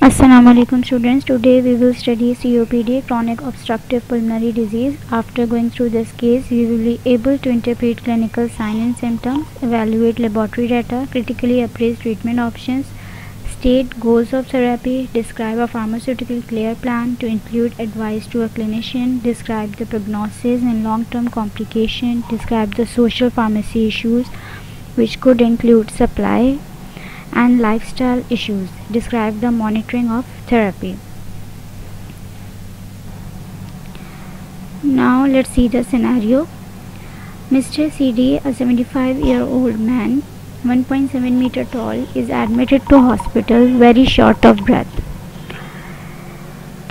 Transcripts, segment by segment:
Assalamualaikum students. Today we will study COPD, chronic obstructive pulmonary disease. After going through this case, we will be able to interpret clinical signs and symptoms, evaluate laboratory data, critically appraise treatment options, state goals of therapy, describe a pharmaceutical care plan to include advice to a clinician, describe the prognosis and long-term complication, describe the social pharmacy issues which could include supply and lifestyle issues. Describe the monitoring of therapy. Now let's see the scenario. Mr. CD, a 75-year-old man, 1.7 meter tall, is admitted to hospital very short of breath.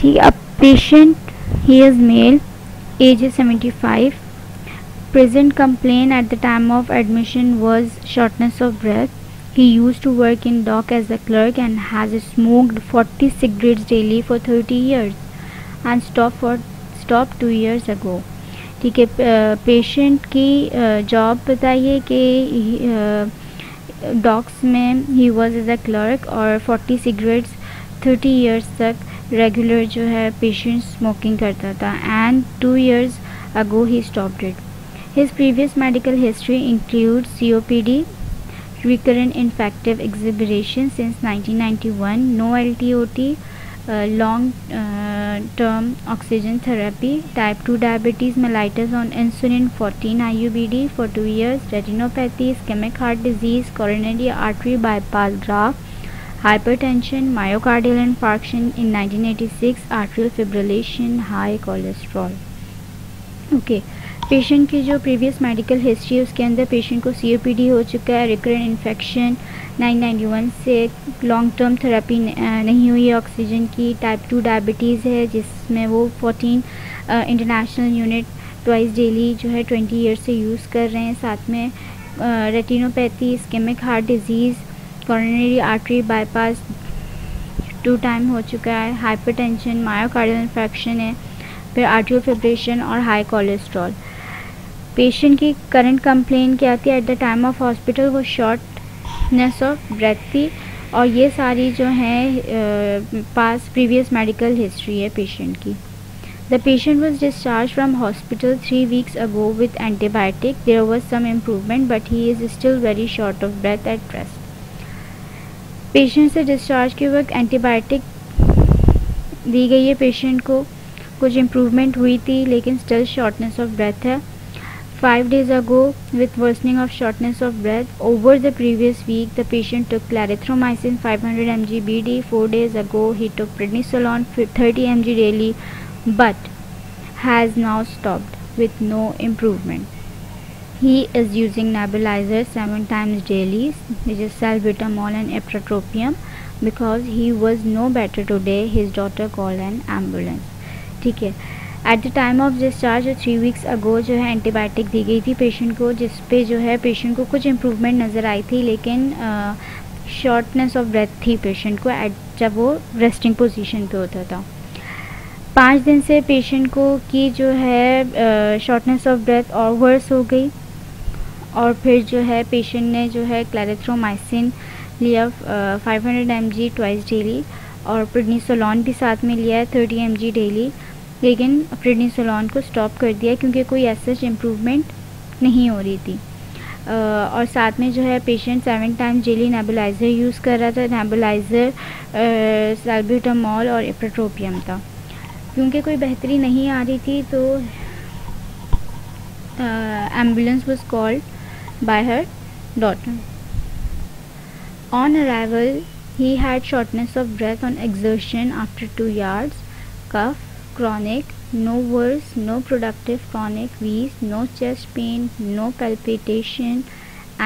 A patient, he is male, age is 75. Present complaint at the time of admission was shortness of breath. He used to work in dock as a clerk and has smoked 40 cigarettes daily for 30 years and stopped 2 years ago. ठीक है, patient की job बताइए कि docks में he was as a clerk और 40 cigarettes 30 years तक regular जो है पेशेंट स्मोकिंग करता था and 2 years ago he stopped it. His previous medical history includes COPD, recurrent infective exacerbation since 1991, no LTOT, long-term oxygen therapy, type 2 diabetes mellitus on insulin, 14 IUBD for 2 years, retinopathy, ischemic heart disease, coronary artery bypass graft, hypertension, myocardial infarction in 1986, atrial fibrillation, high cholesterol. Okay. Patient की जो previous medical history है उसके अंदर patient को COPD हो चुका है, recurrent infection 1991 से, लॉन्ग टर्म थेरेपी नहीं हुई है ऑक्सीजन की, टाइप 2 डायबिटीज़ है जिसमें वो 14 इंटरनेशनल यूनिट ट्वाइस डेली जो है 20 ईयर्स से यूज़ कर रहे हैं. साथ में retinopathy, ischaemic heart disease, coronary artery bypass 2 time हो चुका है, हाइपरटेंशन, मायोकार्डियल इन्फेक्शन है, फिर आर्टियल फिब्रेशन और हाई कोलेस्ट्रॉल. पेशेंट की करंट कंप्लेंट क्या थी eight the time of hospital? वो शॉर्टनेस ऑफ ब्रेथ थी और ये सारी जो है पास प्रीवियस मेडिकल हिस्ट्री है पेशेंट की. The patient was discharge from hospital 3 weeks ago with antibiotic. There was some improvement but he is still very short of breath at present. Patient से discharge के वक्त एंटीबायोटिक दी गई है patient को, कुछ improvement हुई थी लेकिन स्टिल शॉर्टनेस ऑफ ब्रेथ है. 5 days ago, with worsening of shortness of breath, over the previous week, the patient took clarithromycin 500 mg BD. 4 days ago, he took prednisolone 30 mg daily, but has now stopped with no improvement. He is using nebulizer 7 times daily, which is salbutamol and ipratropium. Because he was no better today, his daughter called an ambulance. ठीक है. Eight the time of discharge 3 weeks ago जो है antibiotic दी गई थी patient को, जिस पे जो है पेशेंट को कुछ इम्प्रूवमेंट नज़र आई थी लेकिन शॉर्टनेस ऑफ ब्रेथ थी पेशेंट को जब वो रेस्टिंग पोजीशन पे होता था. 5 दिन से पेशेंट को की जो है शॉर्टनेस ऑफ ब्रेथ और वर्स हो गई और फिर जो है पेशेंट ने जो है क्लैरिथ्रोमाइसिन लिया 500 mg ट्वाइस डेली और प्रेडनिसोलॉन भी साथ में लिया है 30 mg डेली, लेकिन प्रेडनिसोलॉन को स्टॉप कर दिया क्योंकि कोई ऐसा इम्प्रूवमेंट नहीं हो रही थी. और साथ में जो है patient 7 times daily nebuliser use कर रहा था. नेबुलाइज़र सैल्ब्यूटामॉल और इप्राट्रोपियम था. क्योंकि कोई बेहतरी नहीं आ रही थी तो ambulance was called by her daughter. On arrival he had shortness of breath on exertion after 2 yards, cough, chronic, no worse, no productive chronic wheeze, no chest pain, no palpitation,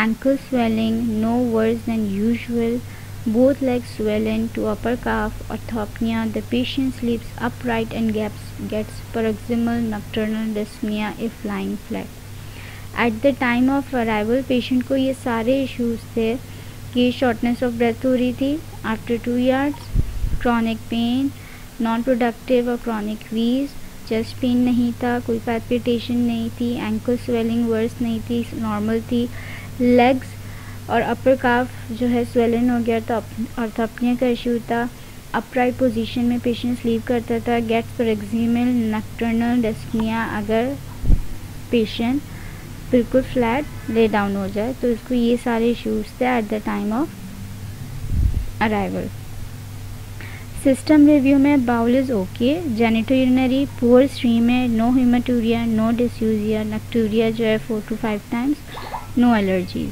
ankle swelling, no worse than usual, both legs swollen to upper calf, orthopnea. The patient sleeps upright and gets paroxysmal nocturnal dyspnea if lying flat. At the time of arrival patient को ये सारे issues थे कि shortness of breath हो रही थी after 2 years, chronic pain, non productive और chronic वीज, चेस्ट पेन नहीं था, कोई पैल्पिटेशन नहीं थी, एंकल स्वेलिंग वर्स नहीं थी, नॉर्मल थी, लेग्स और अपर काफ जो है स्वेलन हो गया था, ऑर्थोपनिया का इशू था, अपराइट पोजीशन में पेशेंट स्लीप करता था, गेट्स प्रोक्सिमल नक्टर्नल डिस्पनिया, अगर पेशेंट बिल्कुल फ्लैट ले डाउन हो जाए तो इसको ये सारे इश्यूज थे at the time of arrival. System review में bowel is okay, genitourinary poor stream है, no haematuria, no dysuria, nocturia जो है 4 to 5 times, no allergies.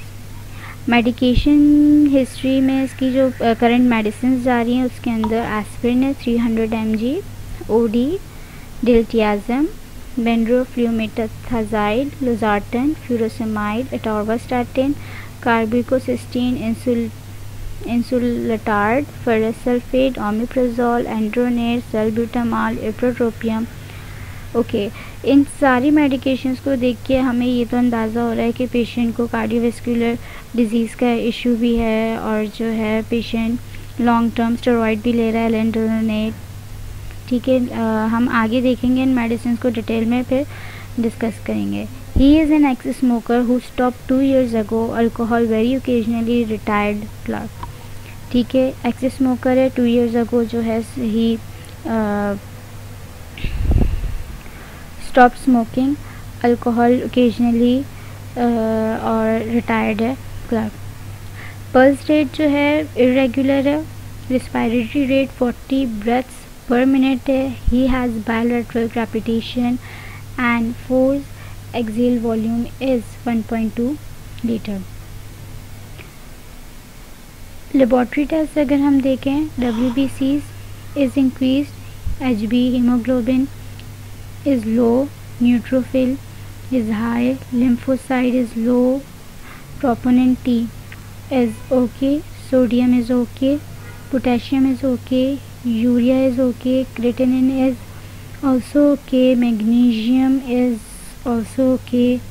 Medication history में इसकी जो करंट मेडिसिन जा रही हैं उसके अंदर एस्पिरिन है 300 mg, OD, diltiazem, bendroflumethiazide, losartan, furosemide, atorvastatin, carbocisteine, Insulatard, ferrous sulphate, omeprazole, alendronate, salbutamol, ipratropium. Okay, इन सारी मेडिकेशंस को देख के हमें ये तो अंदाज़ा हो रहा है कि पेशेंट को कार्डियोवैस्कुलर डिजीज़ का इशू भी है और जो है पेशेंट लॉन्ग टर्म स्टेरॉइड भी ले रहा है, एंड्रोनेट। ठीक है, हम आगे देखेंगे इन मेडिसिन को डिटेल में, फिर डिस्कस करेंगे। He is an x smoker who stop 2 years ago, alcohol very occasionally, retired clerk. ठीक है, एक्स स्मोकर है, 2 years ago जो है ही स्टॉप स्मोकिंग, अल्कोहल ओकेजनली और रिटायर्ड है क्लर्क। पल्स रेट जो है इरेगुलर है, respiratory rate 40 breaths per minute है, he has bilateral crepitation and forced exhale volume is 1.2 liter। Laboratory test अगर हम देखें, WBC is increased, HB hemoglobin is low, neutrophil is high, lymphocyte is low, troponin T is okay, sodium is okay, potassium is okay, urea is okay, creatinine is also okay, magnesium is also okay,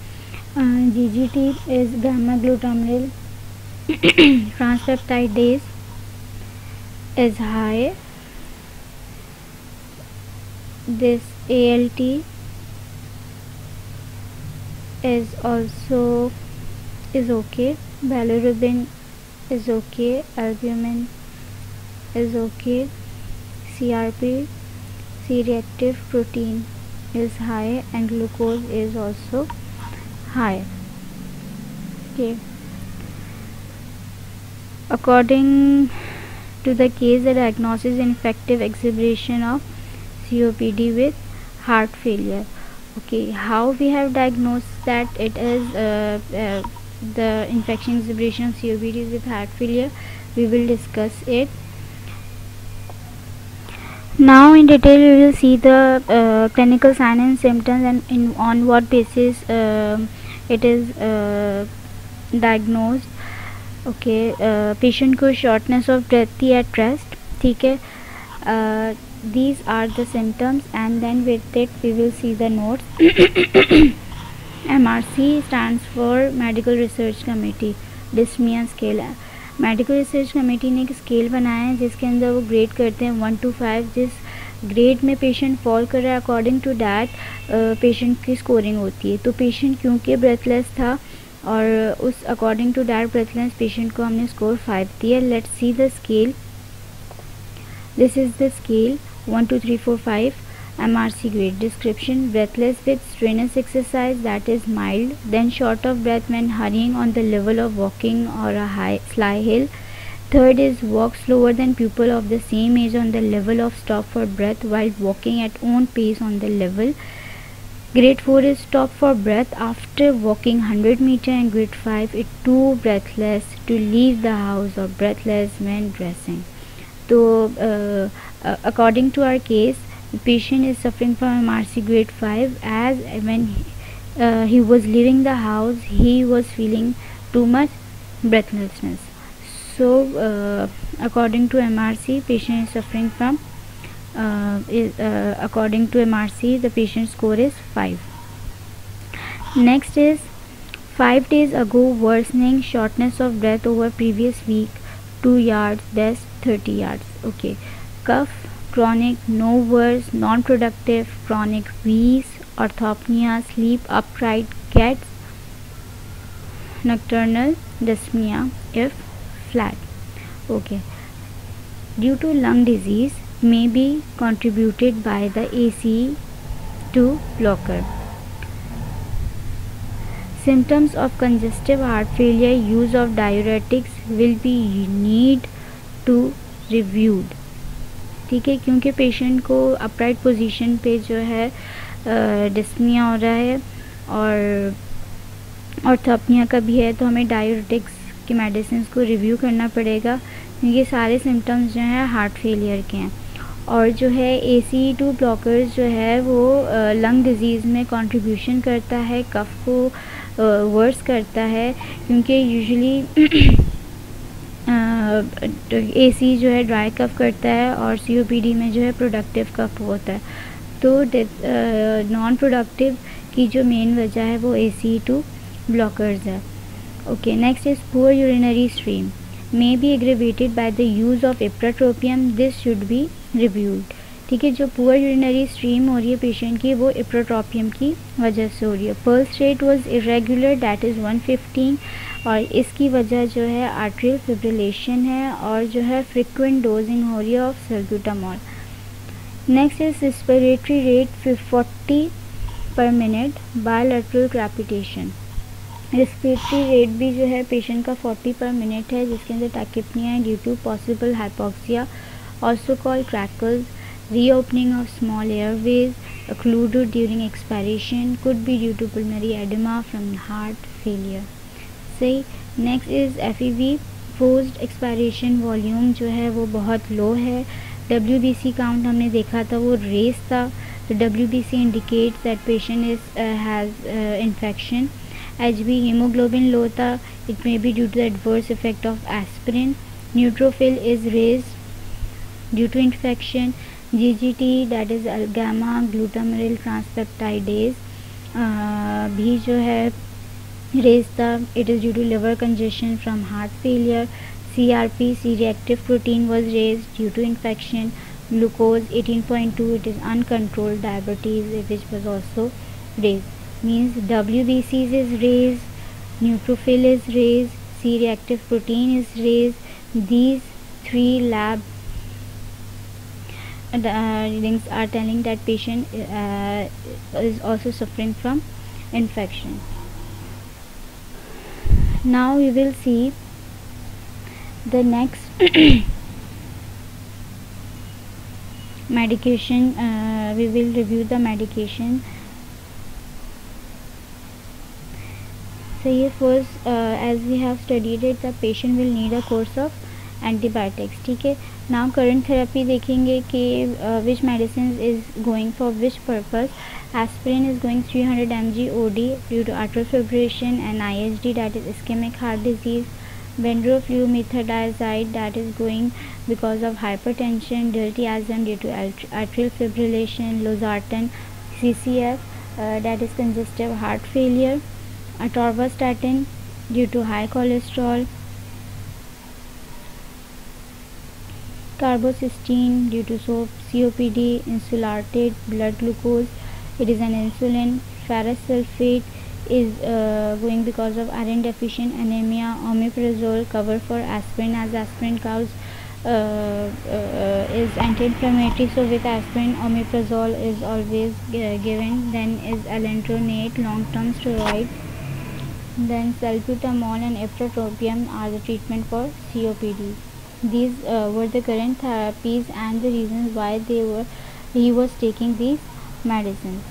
GGT is gamma glutamyl transpeptidase is high, this ALT is also is okay, bilirubin is okay, albumin is okay, CRP, C-reactive protein is high and glucose is also high. Okay. According to the case, the diagnosis and effective exacerbation of COPD with heart failure. Okay, how we have diagnosed that it is the infection exacerbation of COPD with heart failure, we will discuss it. Now in detail we will see the clinical signs and symptoms and on what basis it is diagnosed. Okay, patient को shortness of breath थी at rest. ठीक है, these are the symptoms and then with it we will see the notes. MRC stands for Medical Research Committee, dyspnea scale। Medical research committee ने एक scale बनाया है जिसके अंदर वो ग्रेड करते हैं 1 to 5, जिस ग्रेड में पेशेंट फॉल कर रहा है अकॉर्डिंग टू डैट पेशेंट की स्कोरिंग होती है। तो पेशेंट क्योंकि ब्रेथलेस था और उस according to that breathless patient को हमने स्कोर 5 दिया। Let's see the scale, this is the scale 1 2 3 4 5 MRC grade. Description: breathless with strenuous exercise, that is mild, then short of breath when hurrying on the level of walking or a sly hill. Third is walk slower than pupil of the same age on the level of stop for breath while walking at own pace on the level. Grade 4 is stop for breath after walking 100 meter, and grade 5 is too breathless to leave the house or breathless when dressing. So according to our case, the patient is suffering from MRC grade 5 as when he was leaving the house he was feeling too much breathlessness. So according to MRC, patient is suffering from according to MRC the patient score is 5. Next is 5 days ago worsening shortness of breath over previous week 2 yards, best 30 yards. Okay, cough, chronic, no worse, non-productive, chronic wheeze, orthopnea, sleep upright, gets nocturnal dyspnea if flat. Okay, due to lung disease may be contributed by the ACE2 blocker. Symptoms of congestive heart failure, use of diuretics will be need to reviewed. ठीक है, क्योंकि patient को upright position पे जो है dyspnoea हो रहा है और ऑर्थोपनिया का भी है, तो हमें डायरेटिक्स की मेडिसिन को रिव्यू करना पड़ेगा क्योंकि सारे सिम्टम्स जो हैं हार्ट फेलियर के हैं। और जो है ACE2 ब्लॉकर्स जो है वो लंग डिजीज़ में कंट्रीब्यूशन करता है, कफ को वर्स करता है, क्योंकि यूजुअली AC जो है ड्राई कफ करता है और COPD में जो है प्रोडक्टिव कफ होता है। तो नॉन प्रोडक्टिव की जो मेन वजह है वो ACE2 ब्लॉकर्स है। Okay, next is poor urinary stream may be aggravated by the use of ipratropium. This should be reviewed. ठीक है, जो पुअर यूरिनरी स्ट्रीम हो रही है पेशेंट की वो इप्रोट्रोपियम की वजह से हो रही है। Pulse rate was irregular, that is 115, और इसकी वजह जो है आर्ट्रियल फिब्रिलेशन है और जो है फ्रिक्वेंट डोजिंग हो रही है of salbutamol. Next is respiratory rate 40 per minute, bilateral crepitation. Respiratory rate भी जो है पेशेंट का 40 पर मिनट है, जिसके अंदर टैकिपनिया है due to possible hypoxia, also called crackles, reopening of small airways occluded during expiration, could be due to pulmonary edema from heart failure. सही। Next is FEV, forced expiration volume जो है वो बहुत लो है। WBC काउंट हमने देखा था वो रेस था, तो WBC indicates that patient is has infection. HB haemoglobin low था, it may be due to the adverse effect of aspirin. Neutrophil is raised due to infection. GGT that is gamma glutamyl transpeptidase भी जो है raised था, it is due to liver congestion from heart failure. CRP, C-reactive protein was raised due to infection. Glucose 18.2, it is uncontrolled diabetes which was also raised. Means WBCs is raised, neutrophil is raised, C-reactive protein is raised. These three lab readings are telling that patient is also suffering from infection. Now we will see the next medication. We will review the medication. So here first, as we have studied it, the patient will need a course of antibiotics. ठीक है, now current therapy देखेंगे कि which medicines is going for which purpose. Aspirin is going 300 mg OD due to atrial fibrillation and IHD, that is ischemic heart disease. Bendraflumethiazide, that is going because of hypertension, diltiazem due to atrial fibrillation. Losartan CCF, that is congestive heart failure. Atorvastatin due to high cholesterol. Carbocystine due to COPD. Insulartate blood glucose, it is an insulin. Ferrous sulfate is going because of iron deficient anemia. Omeprazole cover for aspirin, as aspirin cause is anti-inflammatory, so with aspirin omeprazole is always given. Then is alendronate, long-term steroid. Then salbutamol and ipratropium are the treatment for COPD. These were the current therapies and the reasons why he was taking these medicines.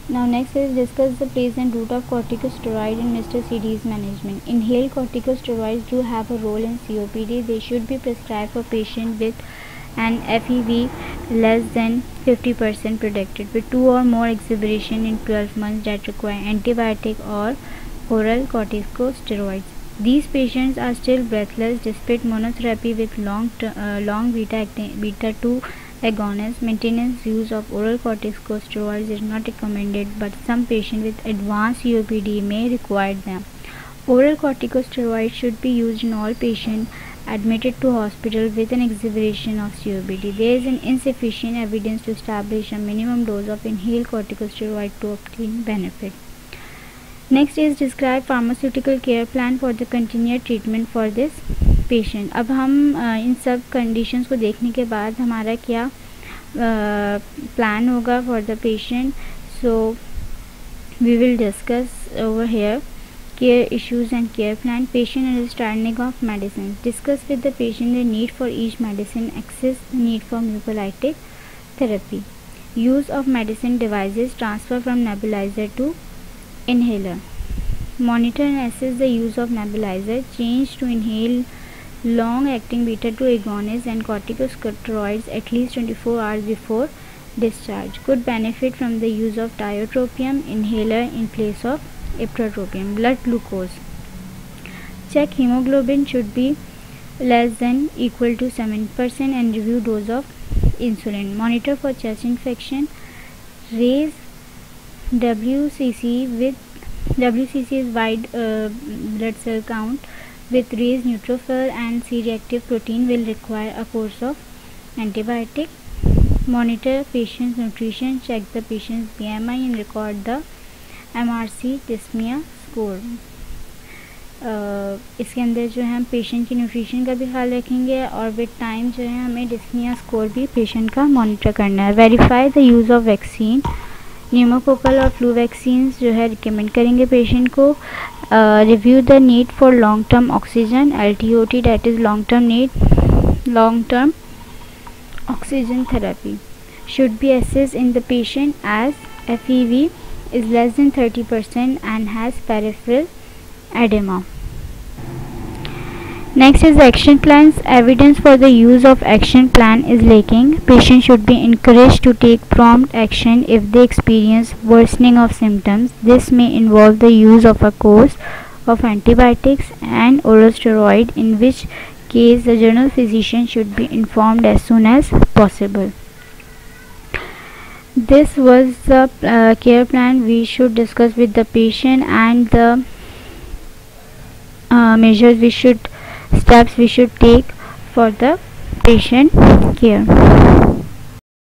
Now next is discuss the place and route of corticosteroid in Mr. CD's management. Inhaled corticosteroids do have a role in COPD. They should be prescribed for patients with an FEV less than 50% predicted with 2 or more exacerbation in 12 months that require antibiotic or oral corticosteroids. These patients are still breathless despite monotherapy with long beta-2 agonist. Maintenance use of oral corticosteroids is not recommended, but some patients with advanced COPD may require them. Oral corticosteroids should be used in all patients admitted to hospital with an exacerbation of COPD. There is insufficient evidence to establish a minimum dose of inhaled corticosteroid to obtain benefit. Next is describe pharmaceutical care plan for the continued treatment for this patient. अब हम इन सब conditions को देखने के बाद हमारा क्या plan होगा for the patient, so we will discuss over here care issues and care plan. Patient understanding of medicine. Discuss with the patient the need for each medicine, access the need for mucolytic therapy, use of medicine devices, transfer from nebulizer to inhaler, monitor and assess the use of nebulizer, change to inhale long acting beta 2 agonists and corticosteroids at least 24 hours before discharge. Could benefit from the use of tiotropium inhaler in place of ipratropium. Blood glucose. Check hemoglobin should be less than equal to 7% and review dose of insulin. Monitor for chest infection. Raise WCC is wide blood cell count with raised neutrophil and C-reactive protein will require a course of antibiotic. Monitor patient's nutrition. Check the patient's BMI and record the MRC dyspnoea score. इसके अंदर जो है हम patient की nutrition का भी ख्याल रखेंगे और विद टाइम जो है हमें डिस्मिया स्कोर भी पेशेंट का मॉनिटर करना है। Verify the use of vaccine. Pneumococcal और फ्लू वैक्सीन जो है रिकमेंड करेंगे पेशेंट को। Review the need for long term oxygen, LTOT, that is long term oxygen therapy should be assessed in the patient as FEV is less than 30% and has peripheral edema. Next is action plans. Evidence for the use of action plan is lacking. Patient should be encouraged to take prompt action if they experience worsening of symptoms. This may involve the use of a course of antibiotics and oral steroid, in which case the general physician should be informed as soon as possible. This was the care plan we should discuss with the patient and the steps we should take for the patient care.